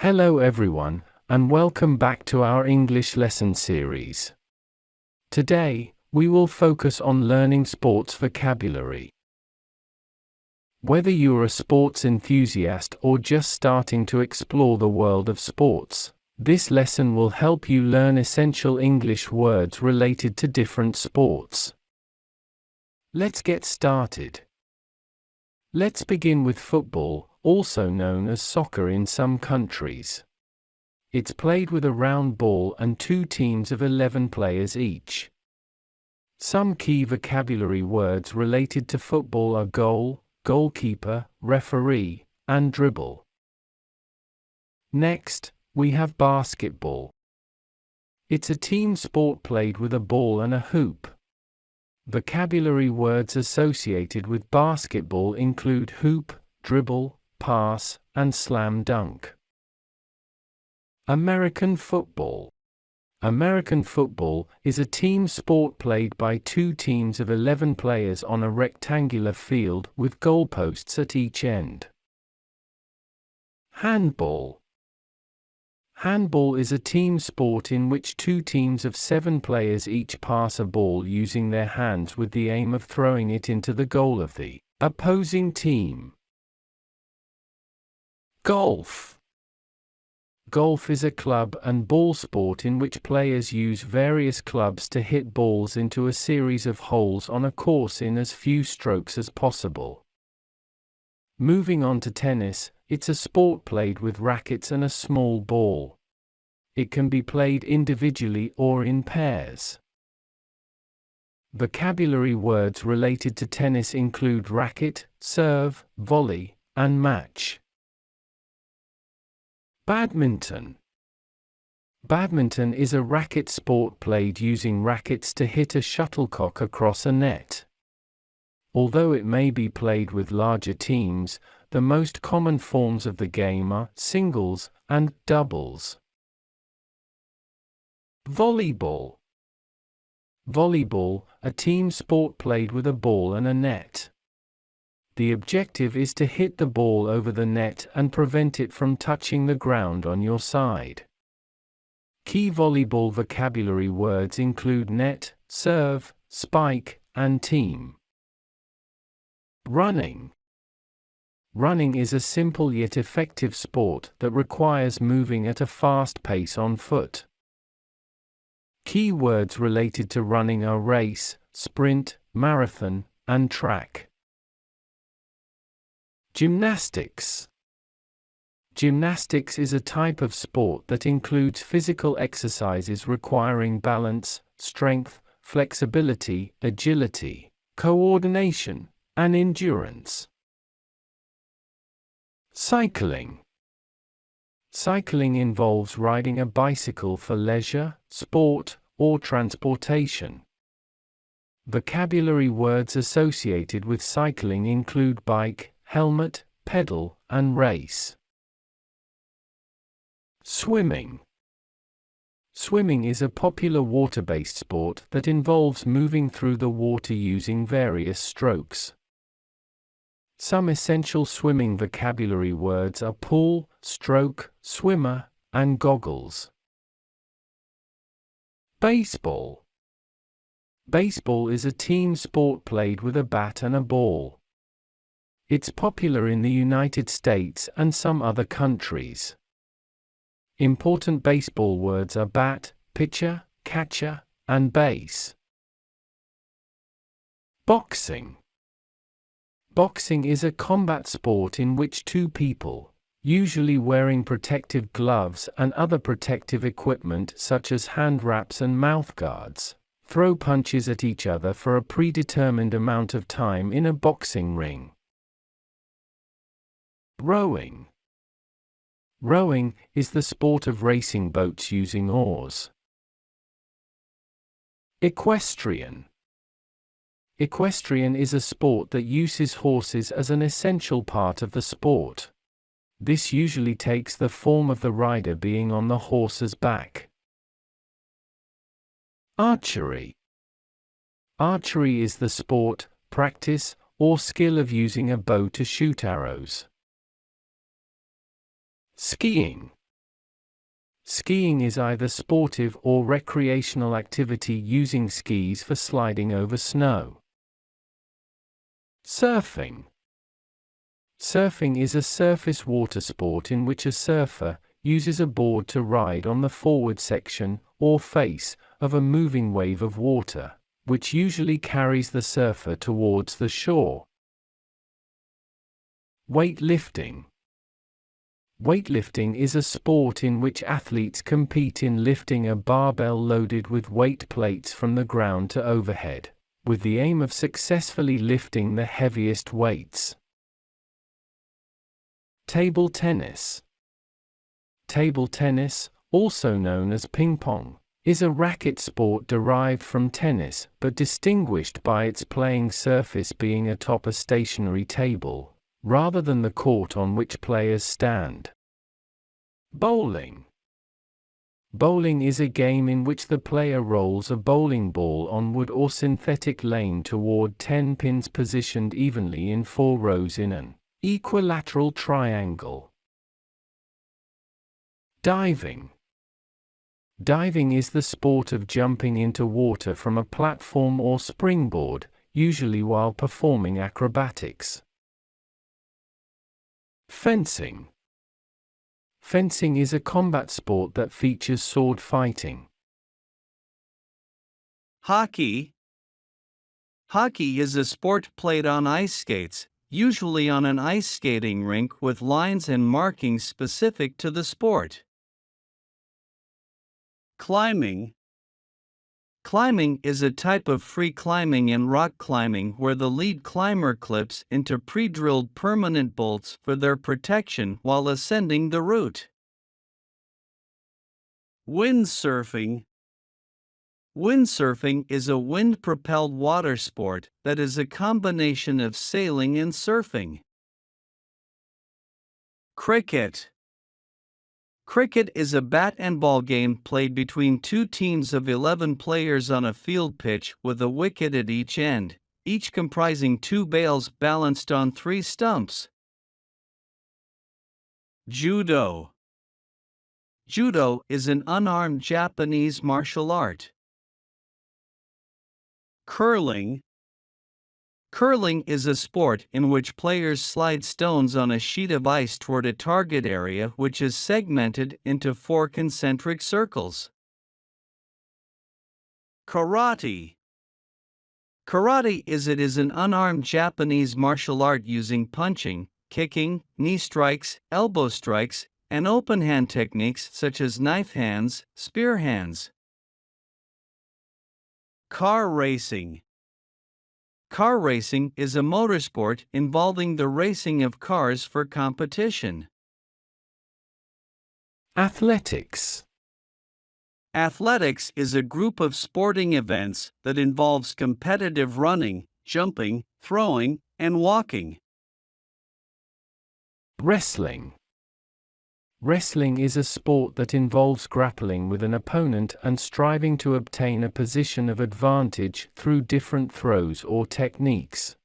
Hello everyone, and welcome back to our English lesson series. Today, we will focus on learning sports vocabulary. Whether you're a sports enthusiast or just starting to explore the world of sports, this lesson will help you learn essential English words related to different sports. Let's get started. Let's begin with football, also known as soccer in some countries. It's played with a round ball and two teams of 11 players each. Some key vocabulary words related to football are goal, goalkeeper, referee, and dribble. Next, we have basketball. It's a team sport played with a ball and a hoop. Vocabulary words associated with basketball include hoop, dribble, pass, and slam dunk. American football. American football is a team sport played by two teams of 11 players on a rectangular field with goalposts at each end. Handball. Handball is a team sport in which two teams of 7 players each pass a ball using their hands with the aim of throwing it into the goal of the opposing team. Golf. Golf is a club and ball sport in which players use various clubs to hit balls into a series of holes on a course in as few strokes as possible. Moving on to tennis, it's a sport played with rackets and a small ball. It can be played individually or in pairs. Vocabulary words related to tennis include racket, serve, volley, and match. Badminton. Badminton is a racket sport played using rackets to hit a shuttlecock across a net. Although it may be played with larger teams, the most common forms of the game are singles and doubles. Volleyball. Volleyball, a team sport played with a ball and a net. The objective is to hit the ball over the net and prevent it from touching the ground on your side. Key volleyball vocabulary words include net, serve, spike, and team. Running. Running is a simple yet effective sport that requires moving at a fast pace on foot. Key words related to running are race, sprint, marathon, and track. Gymnastics. Gymnastics is a type of sport that includes physical exercises requiring balance, strength, flexibility, agility, coordination, and endurance. Cycling. Cycling involves riding a bicycle for leisure, sport, or transportation. Vocabulary words associated with cycling include bike, helmet, pedal, and race. Swimming. Swimming is a popular water-based sport that involves moving through the water using various strokes. Some essential swimming vocabulary words are pool, stroke, swimmer, and goggles. Baseball. Baseball is a team sport played with a bat and a ball. It's popular in the United States and some other countries. Important baseball words are bat, pitcher, catcher, and base. Boxing. Boxing is a combat sport in which two people, usually wearing protective gloves and other protective equipment such as hand wraps and mouth guards, throw punches at each other for a predetermined amount of time in a boxing ring. Rowing. Rowing is the sport of racing boats using oars. Equestrian. Equestrian is a sport that uses horses as an essential part of the sport. This usually takes the form of the rider being on the horse's back. Archery. Archery is the sport, practice, or skill of using a bow to shoot arrows. Skiing. Skiing is either sportive or recreational activity using skis for sliding over snow. Surfing. Surfing is a surface water sport in which a surfer uses a board to ride on the forward section, or face, of a moving wave of water, which usually carries the surfer towards the shore. Weightlifting. Weightlifting is a sport in which athletes compete in lifting a barbell loaded with weight plates from the ground to overhead, with the aim of successfully lifting the heaviest weights. Table tennis. Table tennis, also known as ping pong, is a racket sport derived from tennis but distinguished by its playing surface being atop a stationary table, rather than the court on which players stand. Bowling. Bowling is a game in which the player rolls a bowling ball on wood or synthetic lane toward 10 pins positioned evenly in 4 rows in an equilateral triangle. Diving. Diving is the sport of jumping into water from a platform or springboard, usually while performing acrobatics. Fencing. Fencing is a combat sport that features sword fighting. Hockey. Hockey is a sport played on ice skates, usually on an ice skating rink with lines and markings specific to the sport. Climbing. Climbing is a type of free climbing and rock climbing where the lead climber clips into pre-drilled permanent bolts for their protection while ascending the route. Windsurfing. Windsurfing is a wind-propelled water sport that is a combination of sailing and surfing. Cricket. Cricket is a bat and ball game played between 2 teams of 11 players on a field pitch with a wicket at each end, each comprising 2 bails balanced on 3 stumps. Judo. Judo is an unarmed Japanese martial art. Curling. Curling is a sport in which players slide stones on a sheet of ice toward a target area which is segmented into 4 concentric circles. Karate. Karate is an unarmed Japanese martial art using punching, kicking, knee strikes, elbow strikes, and open hand techniques such as knife hands, spear hands. Car racing. Car racing is a motorsport involving the racing of cars for competition. Athletics. Athletics is a group of sporting events that involves competitive running, jumping, throwing, and walking. Wrestling. Wrestling is a sport that involves grappling with an opponent and striving to obtain a position of advantage through different throws or techniques.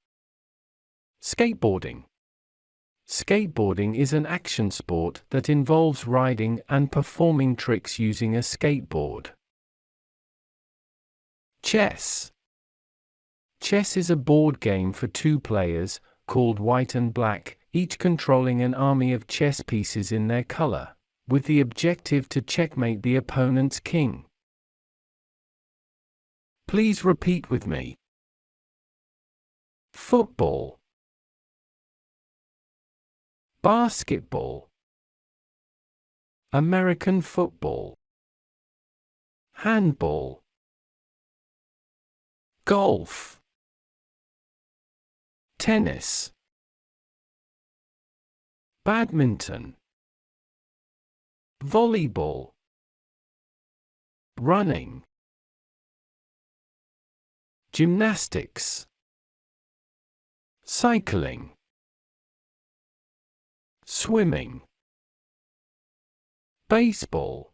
Skateboarding. Skateboarding is an action sport that involves riding and performing tricks using a skateboard. Chess. Chess is a board game for 2 players, called white and black, each controlling an army of chess pieces in their color, with the objective to checkmate the opponent's king. Please repeat with me. Football. Basketball. American football. Handball. Golf. Tennis. Badminton. Volleyball. Running. Gymnastics. Cycling. Swimming. Baseball.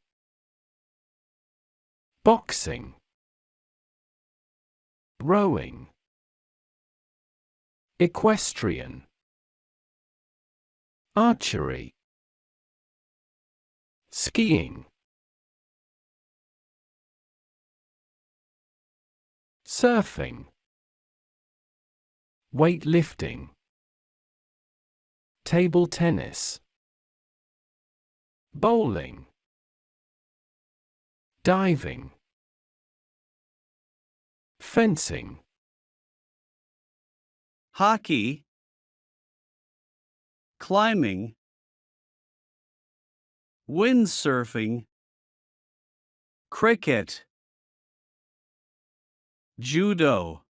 Boxing. Rowing. Equestrian. Archery. Skiing. surfing, weightlifting, table tennis, bowling, diving, fencing, hockey, climbing, windsurfing, cricket, judo,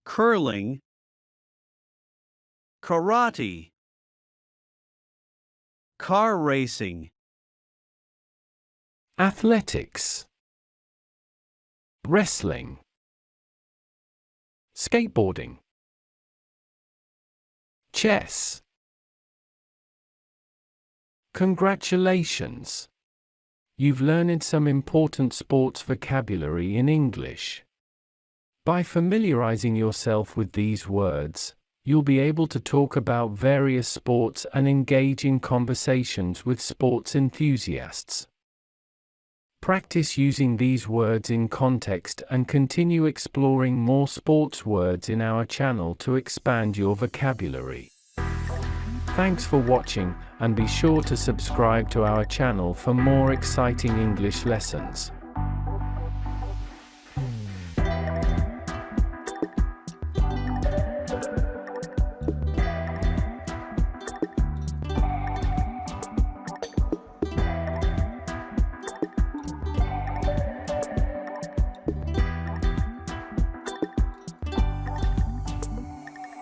curling, karate, car racing, athletics, wrestling, skateboarding, chess. Congratulations! You've learned some important sports vocabulary in English. By familiarizing yourself with these words, you'll be able to talk about various sports and engage in conversations with sports enthusiasts. Practice using these words in context and continue exploring more sports words in our channel to expand your vocabulary. Thanks for watching, and be sure to subscribe to our channel for more exciting English lessons.